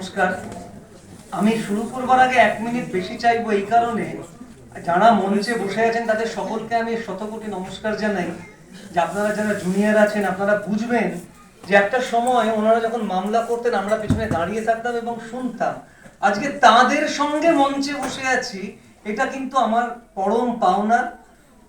নমস্কার। আমি শুরু করবার আগে 1 মিনিট বেশি চাইবো, এই কারণে যারা মঞ্চে বসে আছেন তাদের সকলকে আমি শতকোটি নমস্কার জানাই। যে আপনারা যারা জুনিয়র আছেন আপনারা বুঝবেন যে একটা সময় ওনারা যখন মামলা করতেন আমরা পেছনে দাঁড়িয়ে থাকতাম এবং শুনতাম। আজকে তাদের সঙ্গে মঞ্চে বসে আছি, এটা কিন্তু আমার পরম পাওনা।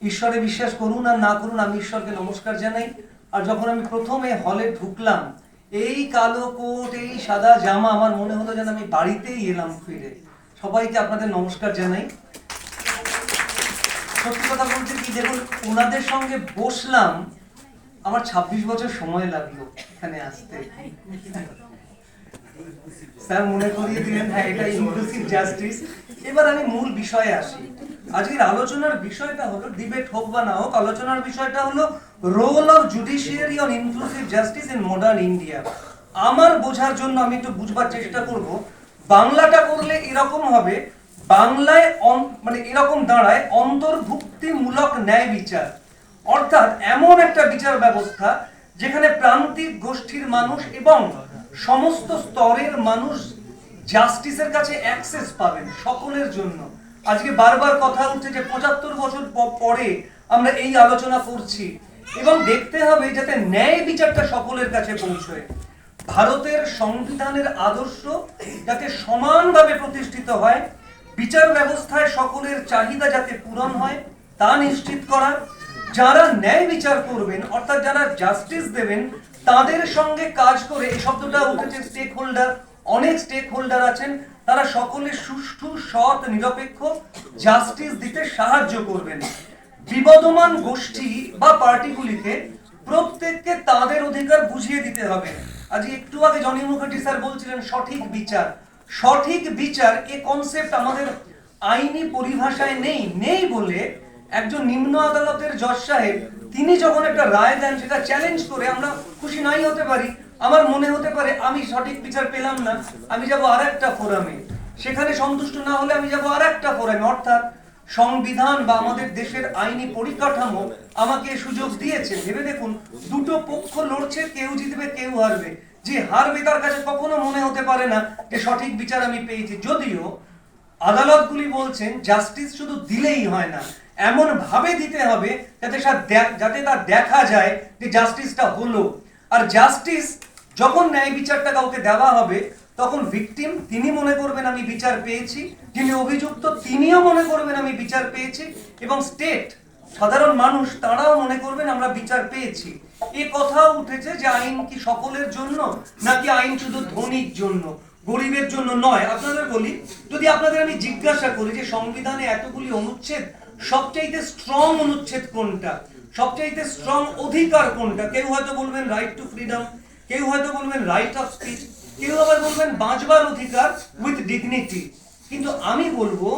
ঈশ্বরে বিশ্বাস করুন আর না করুন, আমি ঈশ্বরকে নমস্কার জানাই। আর যখন আমি প্রথমে হলে ঢুকলাম, এই কালো কোট, এই সাদা জামা, আমার মনে হলো যেন আমি বাড়িতেই এলাম ফিরে। সবাইকে আপনাদের নমস্কার জানাই। সত্যি কথা বলতে কি, দেখুন ওনাদের সঙ্গে বসলাম, আমার 26 বছর সময় লাগলো এখানে আসতে। স্যার মনে করিয়ে দিলেন, হ্যাঁ এটা ইনক্লুসিভ জাস্টিস। এবার আমি মূল বিষয়ে আসি। আজকের আলোচনার বিষয়টা হলো, ডিবেট হোক বা না হোক, আলোচনার বিষয়টা হলো role of judiciary on inclusive justice in modern India. আমার বোঝার জন্য আমি একটু বুঝবার চেষ্টা করব। বাংলাটা করলে এরকম হবে, বাংলায় মানে এরকম দাঁড়ায় অন্তর্ভুক্তিমূলক ন্যায় বিচার। অর্থাৎ এমন একটা বিচার ব্যবস্থা যেখানে প্রান্তিক গোষ্ঠীর মানুষ এবং সমস্ত স্তরের মানুষ জাস্টিসের কাছে অ্যাক্সেস পাবেন সকলের জন্য। আজকে বারবার কথা উঠছে যে 75 বছর পরে আমরা এই আলোচনা করছি, এবং দেখতে হবে যাতে ন্যায় বিচারটা সকলের কাছে পৌঁছয়। ভারতের সংবিধানের আদর্শ যাতে সমানভাবে প্রতিষ্ঠিত হয়, বিচার ব্যবস্থায় সকলের চাহিদা যাতে পূরণ হয় তা নিশ্চিত করা, যারা ন্যায় বিচার করবেন অর্থাৎ যারা জাস্টিস দেবেন তাদের সঙ্গে কাজ করে, এই শব্দটা উঠেছে স্টেক হোল্ডার, অনেক স্টেক হোল্ডার আছেন, তারা সকলে সুষ্ঠু সৎ নিরপেক্ষ জাস্টিস দিতে সাহায্য করবেন। বিবদমান গোষ্ঠী বা পার্টিগুলিকে প্রত্যেককে তাদের অধিকার বুঝিয়ে দিতে হবে। আজ একটু আগে জনি মুখার্জি স্যার বলছিলেন সঠিক বিচার। সঠিক বিচার এ কনসেপ্ট আমাদের আইনি পরিভাষায় নেই বলে একজন নিম্ন আদালতের জজ সাহেব তিনি যখন একটা রায় দেন, সেটা চ্যালেঞ্জ করে আমরা খুশি নাই হতে পারি। আমার মনে হতে পারে আমি সঠিক বিচার পেলাম না, আমি যাব আরেকটা ফোরামে, সেখানে সন্তুষ্ট না হলে আমি যাব আরেকটা ফোরামে। অর্থাৎ সংবিধান বা আমাদের দেশের আইনি পরিকাঠামো আমাকে সুযোগ দিয়েছে। ভেবে দেখুন, দুটো পক্ষ লড়ছে, কেউ জিতবে কেউ হারবে। যে হারবে তার কাছে কখনো মনে হতে পারে না যে সঠিক বিচার আমি পেয়েছি। যদিও আদালতগুলি বলছেন জাস্টিস শুধু দিলেই হয় না, এমন ভাবে দিতে হবে যাতে তা দেখা যায় যে জাস্টিসটা হলো। আর জাস্টিস যখন ন্যায় বিচারটা কাউকে দেওয়া হবে, তখন ভিকটিম তিনি মনে করবেন আমি বিচার পেয়েছি, যিনি অভিযুক্ত তিনিও মনে করবেন আমি বিচার পেয়েছি, এবং স্টেট সাধারণ মানুষ তারাও মনে করবেন আমরা বিচার পেয়েছি। এ কথা উঠেছে যে আইন কি সকলের জন্য, নাকি আইন শুধু ধনীর জন্য, গরিবের জন্য নয়। আপনাদের বলি, যদি আপনাদের আমি জিজ্ঞাসা করি যে সংবিধানে এতগুলি অনুচ্ছেদ, সবচাইতে স্ট্রং অনুচ্ছেদ কোনটা, সবচাইতে স্ট্রং অধিকার কোনটা, কেউ হয়তো বলবেন রাইট টু ফ্রিডম, কেউ হয়তো বলবেন রাইট অফ স্পিচ, কেউ আবার বলবেন বাঁচবার অধিকার উইথ ডিগনিটি। কিন্তু আমি বলবো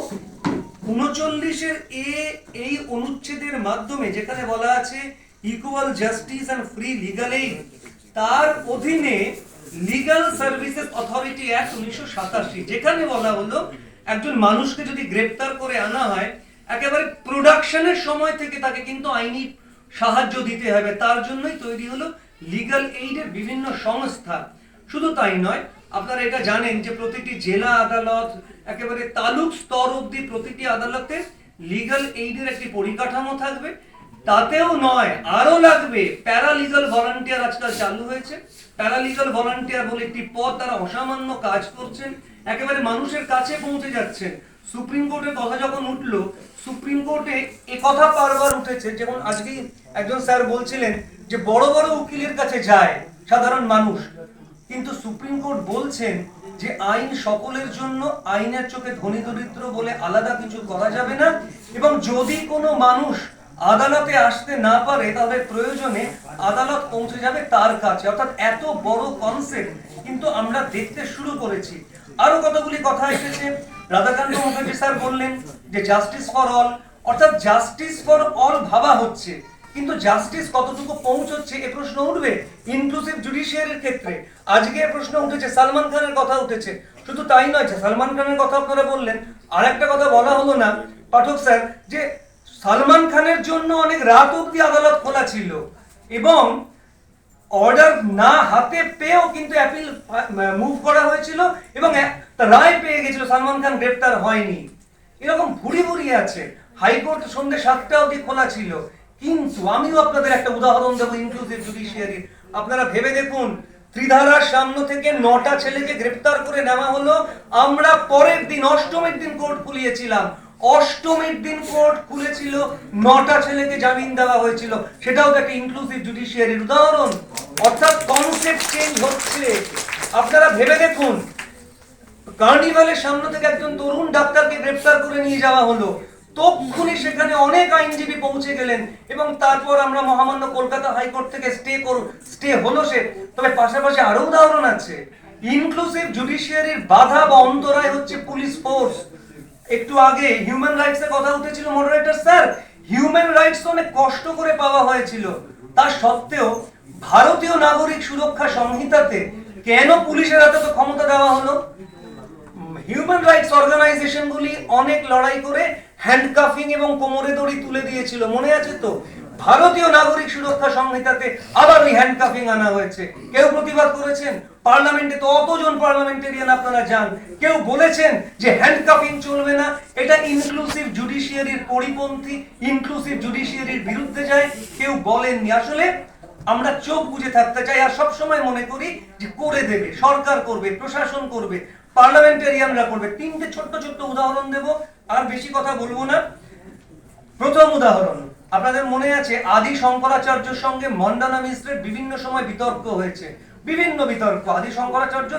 39-এর এই অনুচ্ছেদের মাধ্যমে যেখানে বলা আছে equal justice and free legal aid, তার অধীনে লিগাল সার্ভিসেস অথরিটি অ্যাক্ট 1987, যেখানে বলা হলো একজন মানুষকে যদি গ্রেফতার করে আনা হয়, একেবারে প্রোডাকশনের সময় থেকে তাকে কিন্তু আইনি সাহায্য দিতে হবে। তার জন্যই তৈরি হলো লিগাল এইডের বিভিন্ন সংস্থা। শুধু তাই নয়, আপনারা এটা জানেন যে প্রতিটি জেলা আদালত, একেবারে তালুক স্তর অবধি প্রতিটি আদালতে লিগাল এইডের একটি পরিকাঠামো থাকবে। তাতেও নয়, আরো লাগবে প্যারালিগাল ভলান্টিয়ার। আজকাল চালু হয়েছে প্যারালিগাল ভলান্টিয়ার বলে একটি পদ, তারা অসামান্য কাজ করছেন, একেবারে মানুষের কাছে পৌঁছে যাচ্ছেন। সুপ্রিম কোর্টের কথা যখন উঠলো, সুপ্রিম কোর্টে এ কথা বারবার উঠেছে, যেমন আজকে একজন স্যার বলছিলেন যে বড় বড় উকিলের কাছে যায় সাধারণ মানুষ, কিন্তু সুপ্রিম কোর্ট বলছেন যে আইন সকলের জন্য, আইনের চোখে ধনী দরিদ্র বলে আলাদা কিছু করা যাবে না, এবং যদি কোনো মানুষ আদালতে আসতে না পারে তাহলে প্রয়োজনে আদালত পৌঁছে যাবে তার কাছে। অর্থাৎ এত বড় কনসেপ্ট কিন্তু আমরা দেখতে শুরু করেছি। আরো কতগুলি কথা এসেছে। রাধাকান্ত মুখার্জি স্যার বললেন যে জাস্টিস ফর অল, অর্থাৎ জাস্টিস ফর অল ভাবা হচ্ছে, কিন্তু জাস্টিস কতটুকু পৌঁছচ্ছে এ প্রশ্ন উঠবে ইনক্লুসিভ জুডিশিয়ারির ক্ষেত্রে। আজকে প্রশ্ন উঠেছে, সালমান খানের কথা উঠেছে। শুধু তাই নয়, সালমান খানের কথা আপনারা বললেন, আর একটা কথা বলা হলো না পাঠক স্যার, যে সালমান খানের জন্য অনেক রাত অবধি আদালত খোলা ছিল, এবং অর্ডার না হাতে পেয়েও কিন্তু অ্যাপিল মুভ করা হয়েছিল এবং রায় পেয়ে গেছিল, সালমান খান গ্রেপ্তার হয়নি। এরকম ভুরি ভুরি আছে। হাইকোর্ট সন্ধ্যে 7টা অবধি খোলা ছিল। কিন্তু আমিও আপনাদের একটা উদাহরণ দেবো ইনক্লুসিভ জুডিশিয়ারির। আপনারা ভেবে দেখুন, ত্রিধারার সামনে থেকে 9টা ছেলেকে গ্রেপ্তার করে নেওয়া হলো। আমরা পরের দিন অষ্টমীর দিন কোর্ট খুলিয়েছিলাম। অষ্টমীর দিন কোর্ট খুলেছিল, 9টা ছেলেকে জামিন দেওয়া হয়েছিল। সেটাও তো একটা ইনক্লুসিভ জুডিশিয়ারির উদাহরণ। অর্থাৎ কনসেপ্ট চেঞ্জ হচ্ছে। আপনারা ভেবে দেখুন, কার্নিভালের সামনে থেকে একজন তরুণ ডাক্তারকে গ্রেফতার করে নিয়ে যাওয়া হলো, তক্ষুনি সেখানে অনেক আইনজীবী পৌঁছে গেলেন এবং তারপর আমরা মহামান্য কলকাতা হাইকোর্ট থেকে স্টে হলো সে। তবে পাশাপাশি আরো উদাহরণ আছে। ইনক্লুসিভ জুডিশিয়ারির বাধা বা অন্তরায় হচ্ছে পুলিশ ফোর্স। একটু আগে হিউম্যান রাইটস এর কথা উঠেছিল মডারেটর স্যার। হিউম্যান রাইটস অনেক কষ্ট করে পাওয়া হয়েছিল, তা সত্ত্বেও ভারতীয় নাগরিক সুরক্ষা সংহিতাতে কেন পুলিশের হাতে তো ক্ষমতা দেওয়া হলো? হিউম্যান রাইটস অর্গানাইজেশনগুলি অনেক লড়াই করে হ্যান্ডকাফিং এবং কোমরে দড়ি তুলে দিয়েছিল, মনে আছে তো? ভারতীয় নাগরিক সুরক্ষা সংহিতাতে আবার ওই হ্যান্ডকাফিং আনা হয়েছে। কেউ প্রতিবাদ করেছেন? পার্লামেন্টে তো অতজন পার্লামেন্টেরিয়ান আপনারা যান, কেউ বলেছেন যে হ্যান্ডকাফিং চলবে না, এটা ইনক্লুসিভ জুডিশিয়ারির পরিপন্থী, ইনক্লুসিভ জুডিশিয়ারির বিরুদ্ধে যায়? কেউ বলেননি। আসলে আমরা চোখ বুজে থাকতে চাই আর সব সময় মনে করি যে করে দেবে, সরকার করবে, প্রশাসন করবে, পার্লামেন্টারিয়ানরা করবে। 3টে ছোট্ট ছোট্ট উদাহরণ দেব, আর বেশি কথা বলবো না। প্রথম উদাহরণ, আপনাদের মনে আছে আদি শঙ্করাচার্যের সঙ্গে মন্ডানা মিশ্রের বিভিন্ন সময় বিতর্ক হয়েছে, বিভিন্ন বিতর্ক। আদি শঙ্করাচার্য